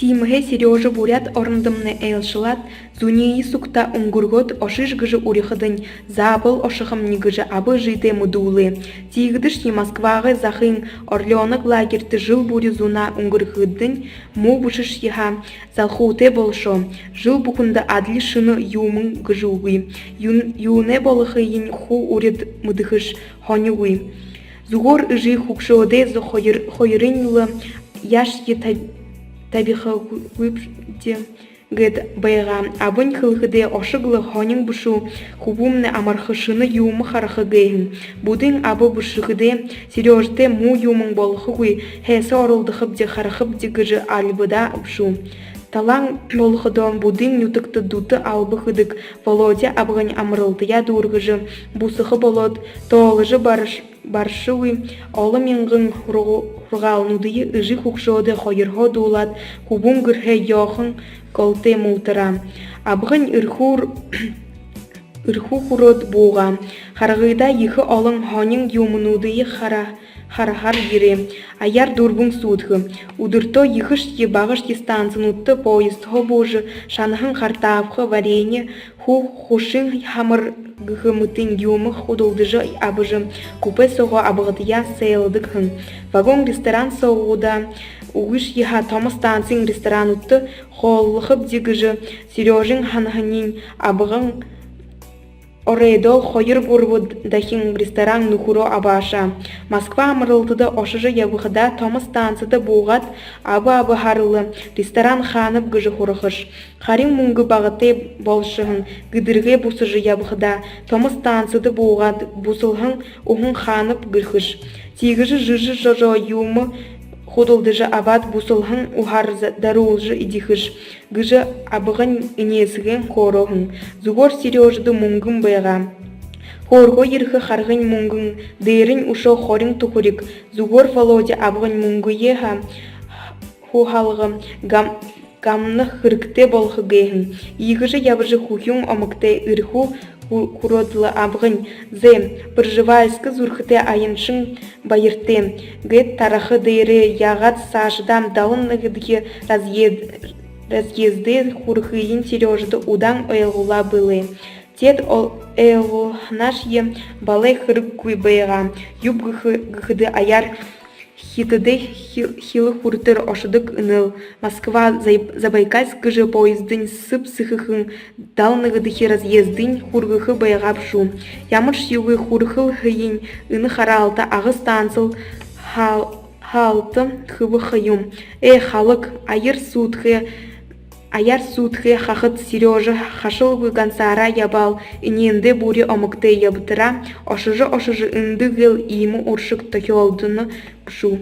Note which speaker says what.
Speaker 1: Тимге Сережа бурят орындымны эйлшылат, зунии сукта унгургот ошиш гыжы урихыдын, забыл ошыхым нигыжы абы жиде мудулы. Тигдыш и Москвагы захын орленок лагерьты жил бури зуна унгурхыдын, му бушиш еха залхуте болшо. Жил букунда адли шыны юмын гыжугы. Юне болыхыйын ху уред мудыхыш хонюгы. Зугор ыжи хукшоде зо хойрынлы яш е табиха гүпте гет байга абын хылхыде ошыглы хонин бушу хубумны амархышыны юмы харахы гейн. Будын абы бушыхыде Сережте му юмын болхыгы хэсэ орылдыхыбде харахыбде гыжы альбыда бушу. Талаң болхыдон будын нютыкты дуты албыхыдык Володя абгань амрылдыя дургыжы бусыхы болот тоолыжы баршуы олы мингын ругалнудыйы ыжы хукшоды хойырхо дулат хубун гырхэ йохын колте мултыра. Абгань ырху хурот буга. Харгыда йыхы олың хонин юмынудыйы харахар бире. Аяр дурбун судхы. Удырто йыхыш ебағыш станцинутты поезд хобожы шанахын хартавхы варенье хушин хамыр гыхымытын юмы худылдыжы абыжы купе соғы абығыдыя сейлдык хын. Вагон ресторан соғуда угыш еха тома станцин ресторан утты холлыхып дегыжы Сережин ханханин абығын Орейдол хойыр бурбуд дахин ресторан нухуро абаша. Москва амырылтыды ошыжы ябыхыда тома станцияда буғат абы харылы ресторан ханып гыжы хурыхыш. Харин муңгы бағыты болшығын гыдырге бусыжы ябыхыда тома станцияда буғат бусылхын ухын ханып гырхыш. Тигыжы жыжы жожо юмы худылдыжы абад бусылхын ухар дарулжы идихыш. Гыжы абығын инесіген хорохын. Зугор Сережды муңгын байға. Хорго ерхі харғын муңгын, дейрін ушо хорин тухурик. Зугор Володя абығын муңгы еха хухалғы гамны хыркте болхы гейхін. Игыжы ябыжы хухюн омыкте ырху куродлы абғын. Зе, Пржевальскі зурхыте айыншын байырте. Гэт тарахы дейрі яғат сашыдам далыннығыдығы разъезды хурхыйын Сережды удан ойлғыла былы. Тет ойлғынаш е балай хырық күй байға. Юб гыхыды аяр хитыды хилы хуртыр ошыдык ыныл. Москва Забайкальск гыжы поездын сып сыхыхын далнығыдығы разъездын хургыхы байға пшу. Ямыш югы хурхыл хыйын ыны харалта ағы станцыл халты хыбы хыюм. Халық аяр судхе хахыт Сережа хашыл гансара ябал иненде бури омыкте ябытыра ошыжы инды гыл имы уршык тохёлдыны пшу.